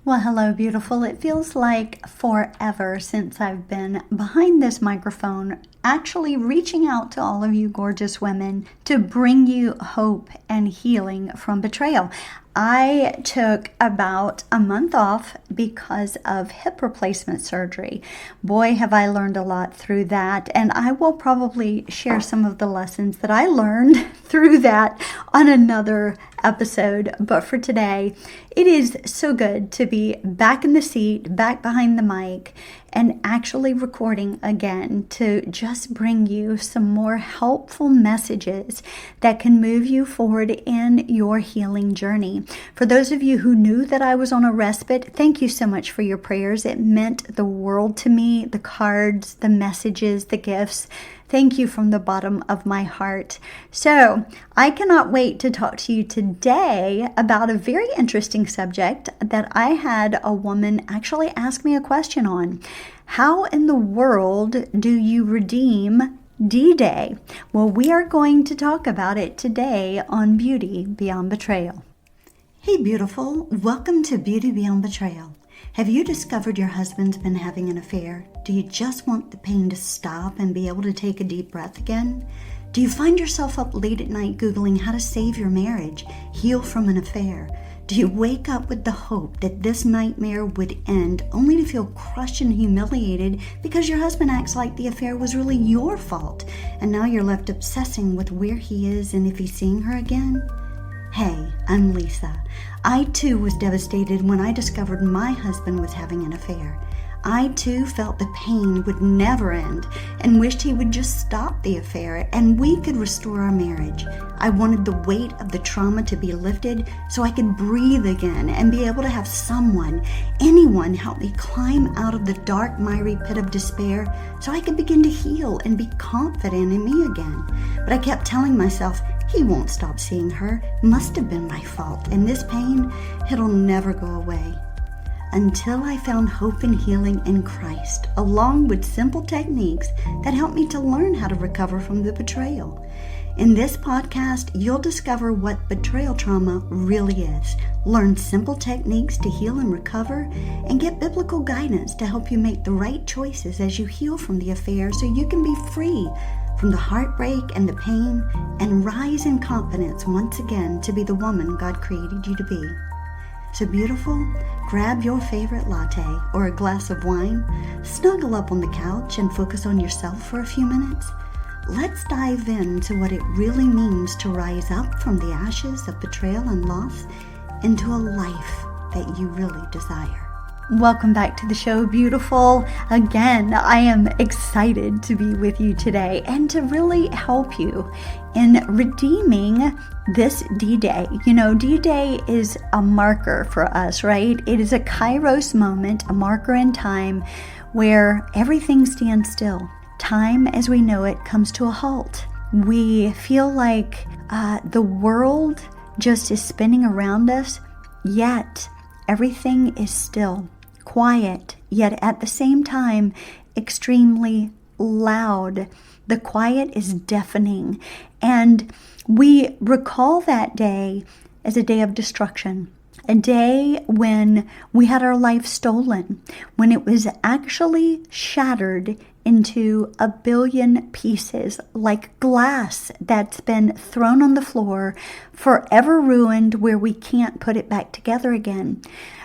Well, hello, beautiful. It feels like forever since I've been behind this microphone, actually reaching out to all of you gorgeous women to bring you hope and healing from betrayal. I took about a month off because of hip replacement surgery. Boy, have I learned a lot through that, and I will probably share some of the lessons that I learned through that on another episode. But for today, it is so good to be back in the seat, back behind the mic, and actually recording again to just bring you some more helpful messages that can move you forward in your healing journey. For those of you who knew that I was on a respite, thank you so much for your prayers. It meant the world to me, the cards, the messages, the gifts. Thank you from the bottom of my heart. So I cannot wait to talk to you today about a very interesting subject that I had a woman actually ask me a question on. How in the world do you redeem D-Day? Well, we are going to talk about it today on Beauty Beyond Betrayal. Hey, beautiful. Welcome to Beauty Beyond Betrayal. Have you discovered your husband's been having an affair? Do you just want the pain to stop and be able to take a deep breath again? Do you find yourself up late at night Googling how to save your marriage, heal from an affair? Do you wake up with the hope that this nightmare would end only to feel crushed and humiliated because your husband acts like the affair was really your fault and now you're left obsessing with where he is and if he's seeing her again? Hey, I'm Lisa. I too was devastated when I discovered my husband was having an affair. I too felt the pain would never end and wished he would just stop the affair and we could restore our marriage. I wanted the weight of the trauma to be lifted so I could breathe again and be able to have someone, anyone, help me climb out of the dark, miry pit of despair so I could begin to heal and be confident in me again. But I kept telling myself, he won't stop seeing her. Must have been my fault. And this pain, it'll never go away. Until I found hope and healing in Christ, along with simple techniques that helped me to learn how to recover from the betrayal. In this podcast, you'll discover what betrayal trauma really is, learn simple techniques to heal and recover, and get biblical guidance to help you make the right choices as you heal from the affair so you can be free from the heartbreak and the pain and rise in confidence once again to be the woman God created you to be. So beautiful, grab your favorite latte or a glass of wine, snuggle up on the couch and focus on yourself for a few minutes. Let's dive into what it really means to rise up from the ashes of betrayal and loss into a life that you really desire. Welcome back to the show, beautiful. Again, I am excited to be with you today and to really help you in redeeming this D-Day. You know, D-Day is a marker for us, right? It is a Kairos moment, a marker in time where everything stands still. Time as we know it comes to a halt. We feel like the world just is spinning around us, yet everything is still. Quiet, yet at the same time, extremely loud. The quiet is deafening. And we recall that day as a day of destruction, a day when we had our life stolen, when it was actually shattered into a billion pieces, like glass that's been thrown on the floor, forever ruined, where we can't put it back together again.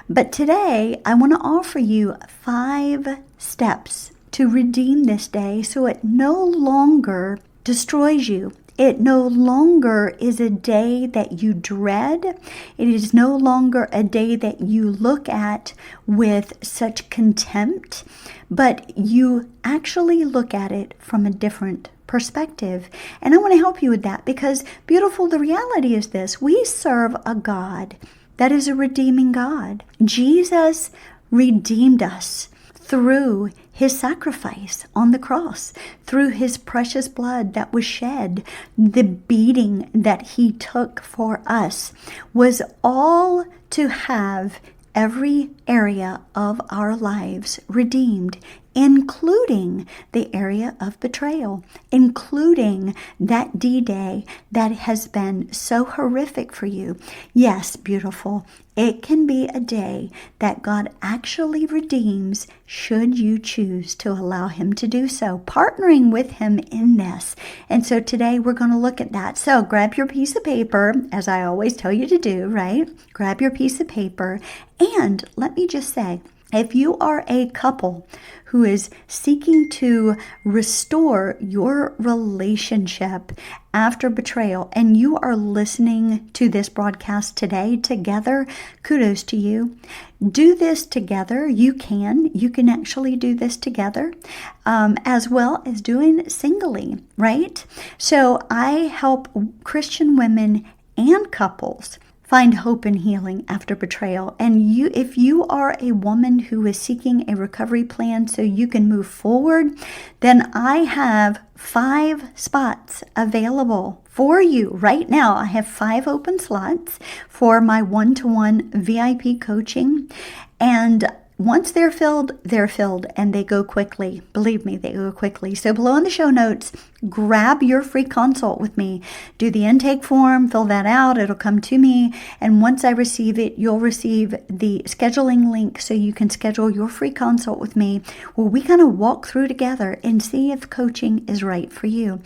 But today, I want to offer you 5 steps to redeem this day so it no longer destroys you. It no longer is a day that you dread. It is no longer a day that you look at with such contempt, but you actually look at it from a different perspective. And I want to help you with that because, beautiful, the reality is this. We serve a God that is a redeeming God. Jesus redeemed us through his sacrifice on the cross, through his precious blood that was shed. The beating that he took for us was all to have every area of our lives redeemed including the area of betrayal, including that D-Day that has been so horrific for you. Yes, beautiful. It can be a day that God actually redeems should you choose to allow Him to do so, partnering with Him in this. And so today we're going to look at that. So grab your piece of paper, as I always tell you to do, right? Grab your piece of paper. And let me just say, if you are a couple who is seeking to restore your relationship after betrayal, and you are listening to this broadcast today together, kudos to you. Do this together. You can actually do this together, as well as doing singly, right? So I help Christian women and couples find hope and healing after betrayal. And if you are a woman who is seeking a recovery plan so you can move forward, then I have 5 spots available for you right now. I have 5 open slots for my one-to-one VIP coaching. And once they're filled, and they go quickly. Believe me, they go quickly. So below in the show notes, grab your free consult with me. Do the intake form, fill that out. It'll come to me. And once I receive it, you'll receive the scheduling link so you can schedule your free consult with me, where we kind of walk through together and see if coaching is right for you.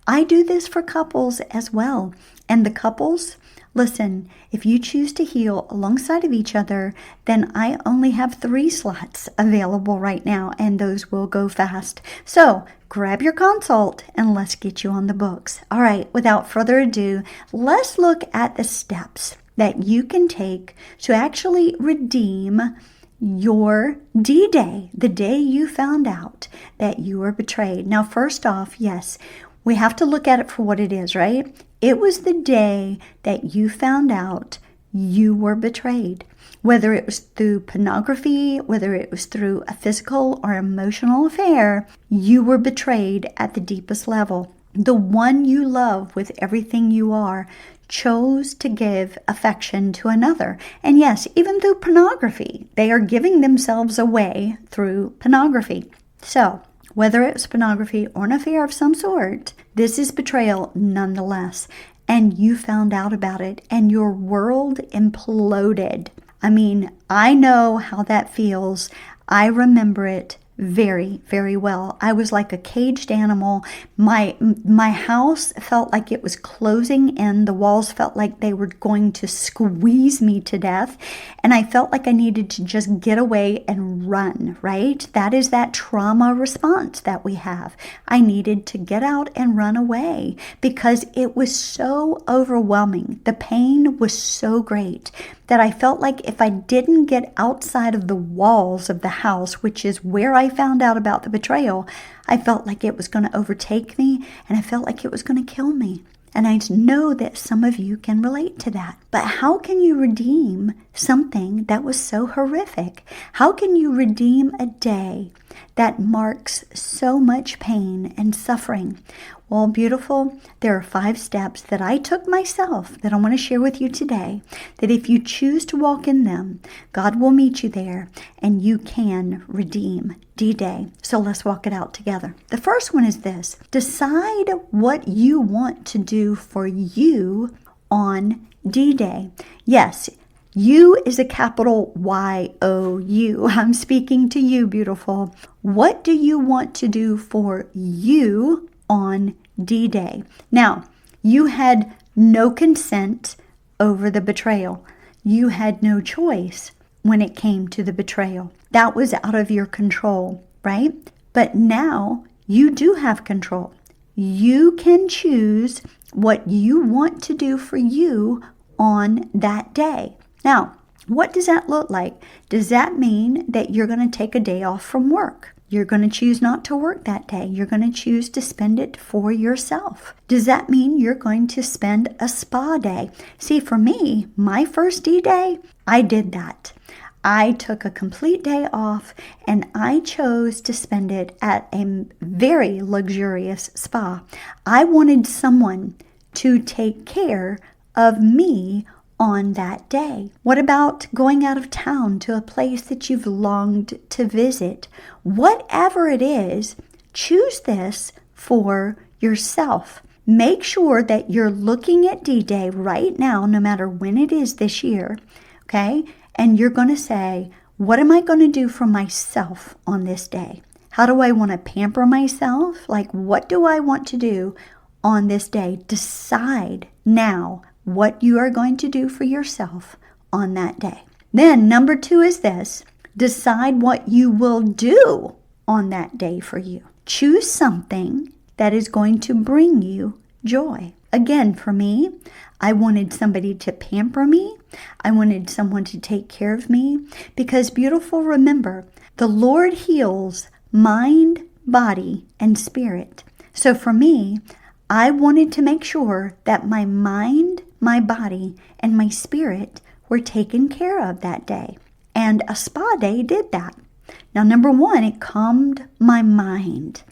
I do this for couples as well. And the couples, listen, if you choose to heal alongside of each other, then I only have 3 slots available right now, and those will go fast. So grab your consult and let's get you on the books. All right, without further ado, let's look at the steps that you can take to actually redeem your D-Day, the day you found out that you were betrayed. Now, first off, yes, we have to look at it for what it is, right? It was the day that you found out you were betrayed. Whether it was through pornography, whether it was through a physical or emotional affair, you were betrayed at the deepest level. The one you love with everything you are chose to give affection to another. And yes, even through pornography, they are giving themselves away through pornography. So, whether it's pornography or an affair of some sort, this is betrayal nonetheless. And you found out about it and your world imploded. I mean, I know how that feels. I remember it very, very well. I was like a caged animal. My house felt like it was closing in. The walls felt like they were going to squeeze me to death. And I felt like I needed to just get away and run, right? That is that trauma response that we have. I needed to get out and run away because it was so overwhelming. The pain was so great that I felt like if I didn't get outside of the walls of the house, which is where I found out about the betrayal, I felt like it was going to overtake me and I felt like it was going to kill me. And I know that some of you can relate to that. But how can you redeem something that was so horrific? How can you redeem a day that marks so much pain and suffering? Well, beautiful, there are 5 steps that I took myself that I want to share with you today, that if you choose to walk in them, God will meet you there and you can redeem D-Day. So let's walk it out together. The first one is this: decide what you want to do for you on D-Day. Yes, you is a capital Y-O-U. I'm speaking to you, beautiful. What do you want to do for you on D-Day? Now, you had no consent over the betrayal. You had no choice when it came to the betrayal. That was out of your control, right? But now you do have control. You can choose what you want to do for you on that day. Now, what does that look like? Does that mean that you're going to take a day off from work? You're going to choose not to work that day. You're going to choose to spend it for yourself. Does that mean you're going to spend a spa day? See, for me, my first D-Day, I did that. I took a complete day off and I chose to spend it at a very luxurious spa. I wanted someone to take care of me on that day? What about going out of town to a place that you've longed to visit? Whatever it is, choose this for yourself. Make sure that you're looking at D-Day right now, no matter when it is this year, okay? And you're going to say, what am I going to do for myself on this day? How do I want to pamper myself? Like, what do I want to do on this day? Decide now what you are going to do for yourself on that day. Then number 2 is this. Decide what you will do on that day for you. Choose something that is going to bring you joy. Again, for me, I wanted somebody to pamper me. I wanted someone to take care of me. Because, beautiful, remember, the Lord heals mind, body, and spirit. So for me, I wanted to make sure that my mind, my body, and my spirit were taken care of that day. And a spa day did that. Now, number 1, it calmed my mind.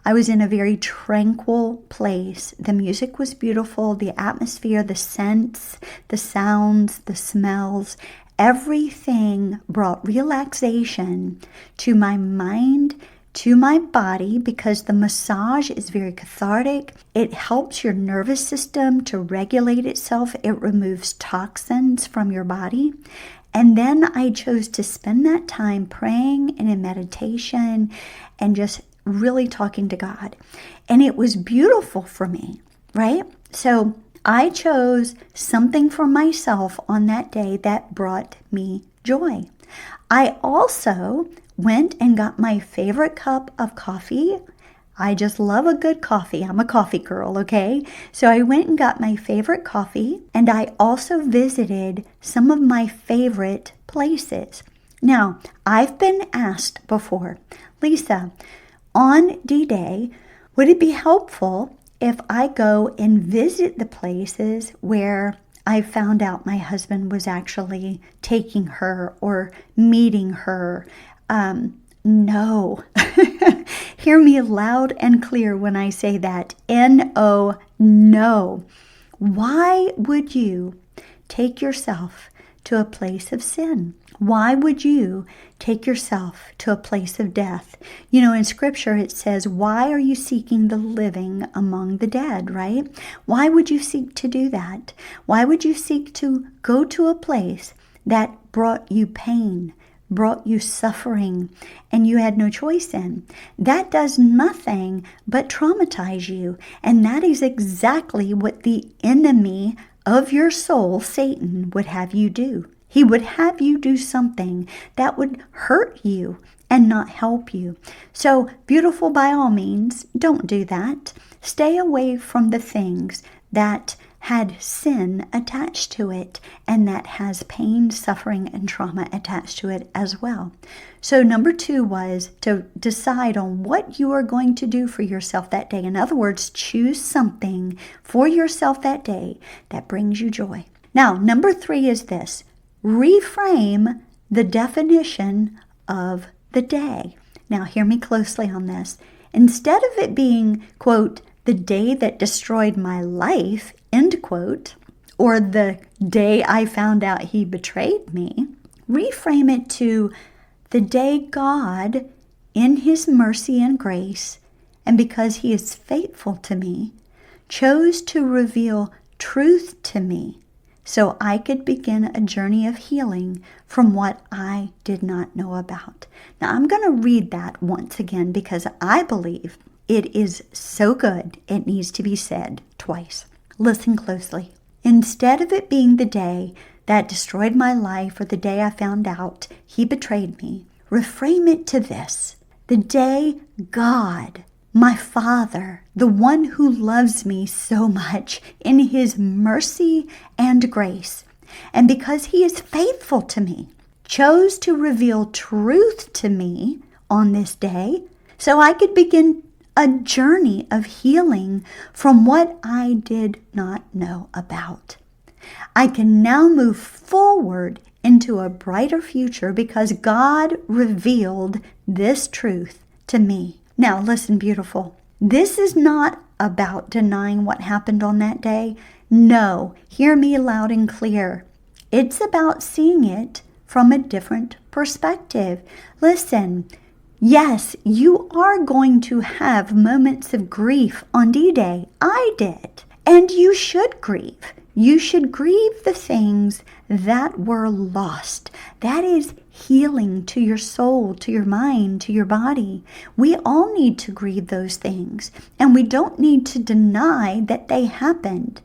I was in a very tranquil place. The music was beautiful, the atmosphere, the scents, the sounds, the smells, everything brought relaxation to my mind, to my body, because the massage is very cathartic. It helps your nervous system to regulate itself. It removes toxins from your body. And then I chose to spend that time praying and in meditation and just really talking to God. And it was beautiful for me, right? So I chose something for myself on that day that brought me joy. I also went and got my favorite cup of coffee. I just love a good coffee. I'm a coffee girl, okay? So I went and got my favorite coffee, and I also visited some of my favorite places. Now, I've been asked before, Lisa, on D-Day, would it be helpful if I go and visit the places where I found out my husband was actually taking her or meeting her? No. Hear me loud and clear when I say that. N-O, no. Why would you take yourself to a place of sin? Why would you take yourself to a place of death? You know, in Scripture it says, why are you seeking the living among the dead, right? Why would you seek to do that? Why would you seek to go to a place that brought you pain, brought you suffering, and you had no choice in? That does nothing but traumatize you. And that is exactly what the enemy of your soul, Satan, would have you do. He would have you do something that would hurt you and not help you. So, beautiful, by all means, don't do that. Stay away from the things that had sin attached to it and that has pain, suffering, and trauma attached to it as well. So number 2 was to decide on what you are going to do for yourself that day. In other words, choose something for yourself that day that brings you joy. Now, number 3 is this. Reframe the definition of the day. Now, hear me closely on this. Instead of it being, quote, the day that destroyed my life, end quote, or the day I found out he betrayed me, reframe it to the day God, in his mercy and grace, and because he is faithful to me, chose to reveal truth to me so I could begin a journey of healing from what I did not know about. Now, I'm going to read that once again because I believe it is so good it needs to be said twice. Listen closely. Instead of it being the day that destroyed my life or the day I found out he betrayed me, reframe it to this: the day God, my Father, the one who loves me so much in his mercy and grace, and because he is faithful to me, chose to reveal truth to me on this day so I could begin a journey of healing from what I did not know about. I can now move forward into a brighter future because God revealed this truth to me. Now listen, beautiful. This is not about denying what happened on that day. No, hear me loud and clear. It's about seeing it from a different perspective. Listen, yes, you are going to have moments of grief on D-Day. I did. And you should grieve. You should grieve the things that were lost. That is healing to your soul, to your mind, to your body. We all need to grieve those things. And we don't need to deny that they happened.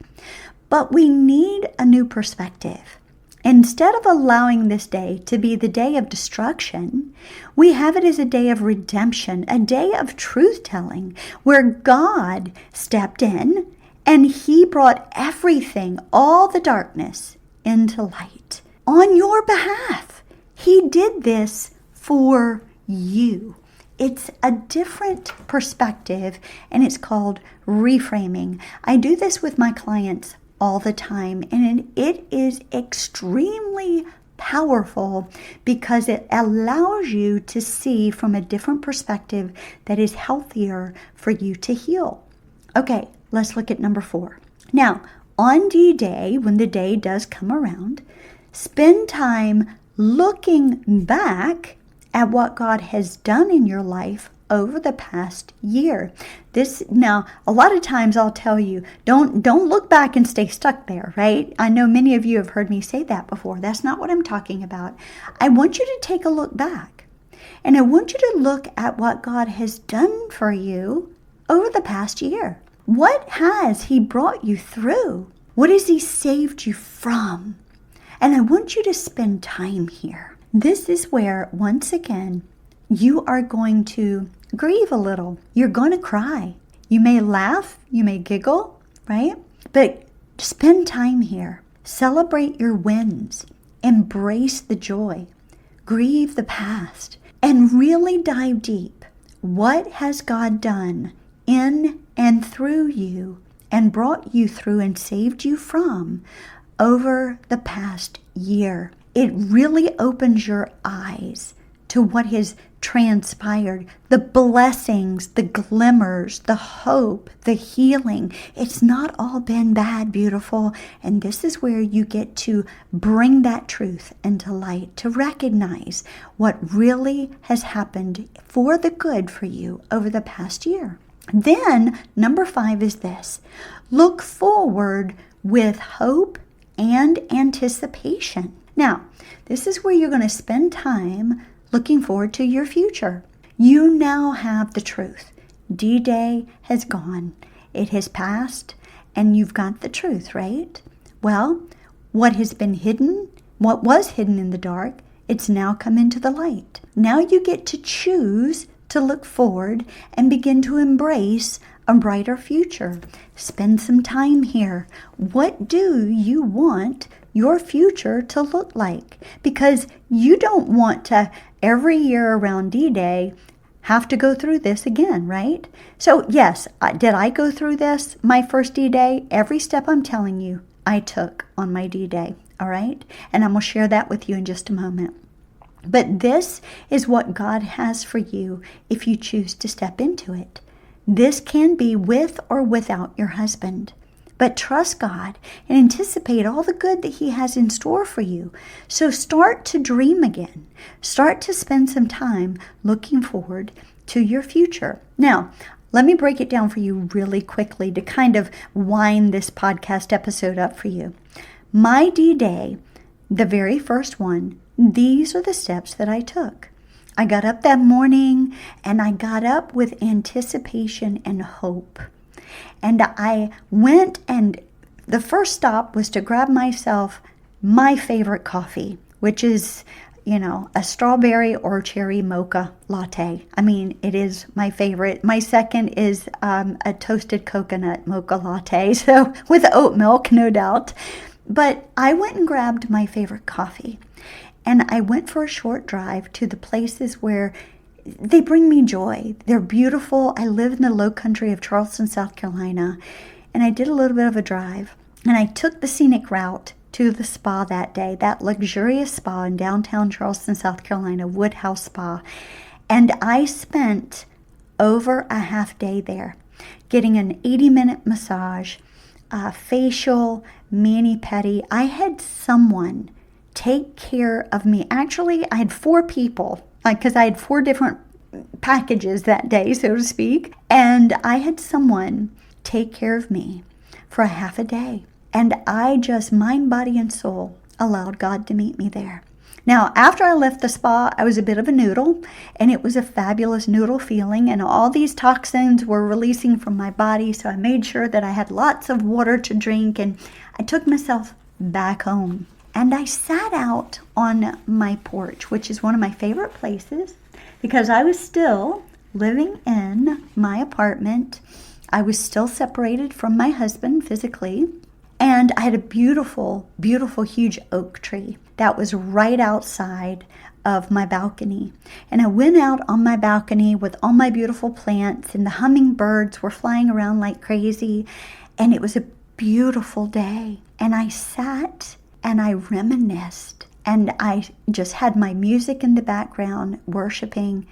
But we need a new perspective. Instead of allowing this day to be the day of destruction, we have it as a day of redemption, a day of truth-telling, where God stepped in and He brought everything, all the darkness, into light on your behalf. He did this for you. It's a different perspective, and it's called reframing. I do this with my clients all the time, and it is extremely powerful because it allows you to see from a different perspective that is healthier for you to heal. Okay, let's look at number 4. Now, on D-Day, when the day does come around, spend time looking back at what God has done in your life over the past year. Now, a lot of times I'll tell you, don't look back and stay stuck there, right? I know many of you have heard me say that before. That's not what I'm talking about. I want you to take a look back. And I want you to look at what God has done for you over the past year. What has He brought you through? What has He saved you from? And I want you to spend time here. This is where, once again, you are going to grieve a little. You're going to cry. You may laugh, you may giggle, right? But spend time here. Celebrate your wins. Embrace the joy. Grieve the past. And really dive deep. What has God done in and through you and brought you through and saved you from over the past year? It really opens your eyes to what has transpired, the blessings, the glimmers, the hope, the healing. It's not all been bad, beautiful. And this is where you get to bring that truth into light, to recognize what really has happened for the good for you over the past year. Then, number 5 is this. Look forward with hope and anticipation. Now, this is where you're going to spend time looking forward to your future. You now have the truth. D-Day has gone. It has passed, and you've got the truth, right? Well, what has been hidden, what was hidden in the dark, it's now come into the light. Now you get to choose to look forward and begin to embrace a brighter future. Spend some time here. What do you want your future to look like? Because you don't want to, every year around D-Day, have to go through this again, right? So yes, did I go through this my first D-Day? Every step I'm telling you, I took on my D-Day, all right? And I'm going to share that with you in just a moment. But this is what God has for you if you choose to step into it. This can be with or without your husband. But trust God and anticipate all the good that He has in store for you. So start to dream again. Start to spend some time looking forward to your future. Now, let me break it down for you really quickly to kind of wind this podcast episode up for you. My D-Day, the very first one, these are the steps that I took. I got up that morning and I got up with anticipation and hope. And I went, and the first stop was to grab myself my favorite coffee, which is, a strawberry or cherry mocha latte. I mean, it is my favorite. My second is a toasted coconut mocha latte, so with oat milk, no doubt. But I went and grabbed my favorite coffee. And I went for a short drive to the places where they bring me joy. They're beautiful. I live in the low country of Charleston, South Carolina. And I did a little bit of a drive. And I took the scenic route to the spa that day, that luxurious spa in downtown Charleston, South Carolina, Woodhouse Spa. And I spent over a half day there getting an 80-minute massage, facial, mani-pedi. I had someone take care of me. Actually, I had 4 people, because I had 4 different packages that day, so to speak. And I had someone take care of me for a half a day. And I just, mind, body, and soul, allowed God to meet me there. Now, after I left the spa, I was a bit of a noodle, and it was a fabulous noodle feeling, and all these toxins were releasing from my body, so I made sure that I had lots of water to drink, and I took myself back home. And I sat out on my porch, which is one of my favorite places, because I was still living in my apartment. I was still separated from my husband physically. And I had a beautiful, beautiful, huge oak tree that was right outside of my balcony. And I went out on my balcony with all my beautiful plants, and the hummingbirds were flying around like crazy. And it was a beautiful day. And I sat and I reminisced. And I just had my music in the background, worshiping,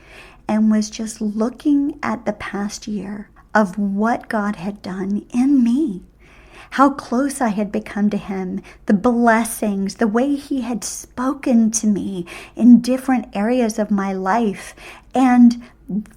and was just looking at the past year of what God had done in me. How close I had become to Him, the blessings, the way He had spoken to me in different areas of my life, and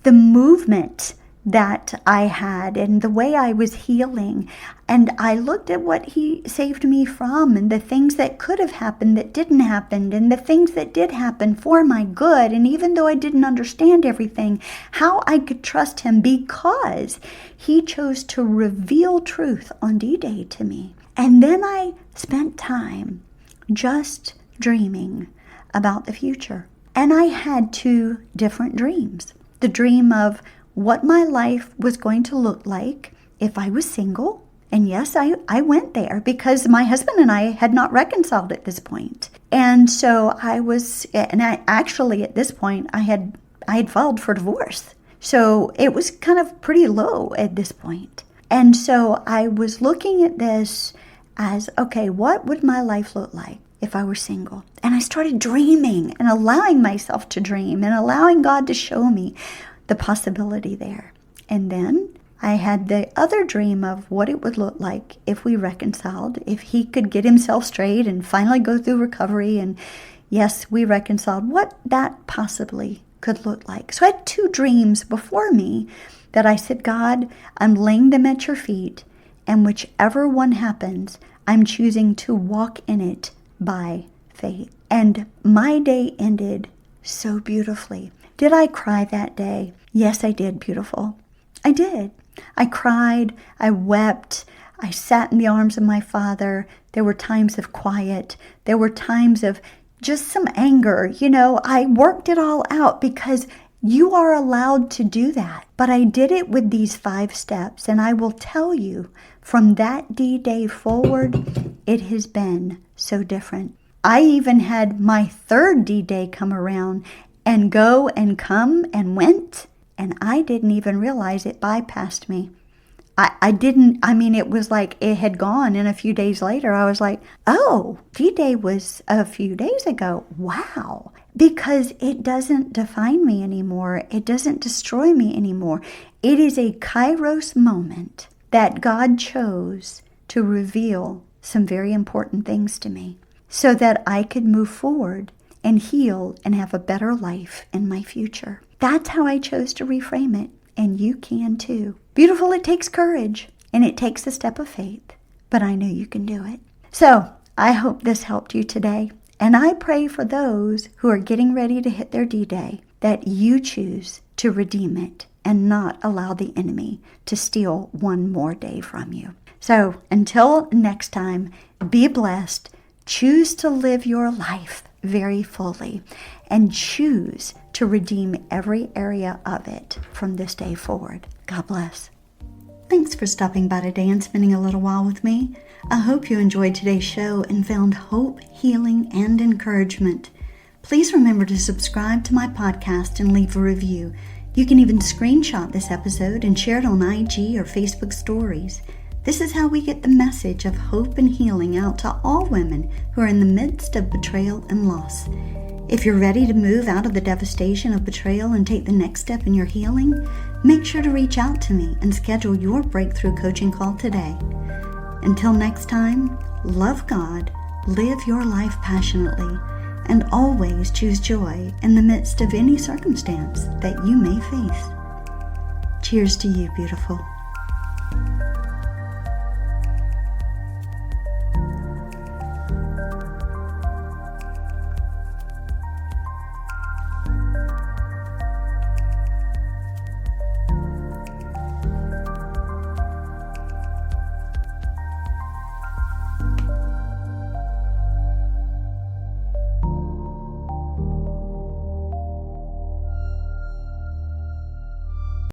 the movement that I had and the way I was healing. And I looked at what He saved me from, and the things that could have happened that didn't happen, and the things that did happen for my good. And even though I didn't understand everything, how I could trust Him because He chose to reveal truth on D-Day to me. And then I spent time just dreaming about the future. And I had 2 different dreams. The dream of what my life was going to look like if I was single. And yes, I went there because my husband and I had not reconciled at this point. And so actually at this point, I had filed for divorce. So it was kind of pretty low at this point. And so I was looking at this as, okay, what would my life look like if I were single? And I started dreaming and allowing myself to dream and allowing God to show me the possibility there. And then I had the other dream of what it would look like if we reconciled, if he could get himself straight and finally go through recovery. And yes, we reconciled, what that possibly could look like. So I had 2 dreams before me that I said, God, I'm laying them at your feet, and whichever one happens, I'm choosing to walk in it by faith. And my day ended so beautifully. Did I cry that day? Yes, I did, beautiful. I did. I cried. I wept. I sat in the arms of my Father. There were times of quiet. There were times of just some anger. I worked it all out because you are allowed to do that. But I did it with these 5 steps. And I will tell you, from that D-Day forward, it has been so different. I even had my 3rd D-Day come around and go and come and went, and I didn't even realize it bypassed me. It was like it had gone, and a few days later I was like, oh, D-Day was a few days ago. Wow. Because it doesn't define me anymore. It doesn't destroy me anymore. It is a Kairos moment that God chose to reveal some very important things to me so that I could move forward and heal and have a better life in my future. That's how I chose to reframe it, and you can too. Beautiful, it takes courage, and it takes a step of faith, but I know you can do it. So, I hope this helped you today, and I pray for those who are getting ready to hit their D-Day that you choose to redeem it and not allow the enemy to steal one more day from you. So, until next time, be blessed, choose to live your life very fully, and choose to redeem every area of it from this day forward. God bless. Thanks for stopping by today and spending a little while with me. I hope you enjoyed today's show and found hope, healing, and encouragement. Please remember to subscribe to my podcast and leave a review. You can even screenshot this episode and share it on IG or Facebook stories. This is how we get the message of hope and healing out to all women who are in the midst of betrayal and loss. If you're ready to move out of the devastation of betrayal and take the next step in your healing, make sure to reach out to me and schedule your breakthrough coaching call today. Until next time, love God, live your life passionately, and always choose joy in the midst of any circumstance that you may face. Cheers to you, beautiful.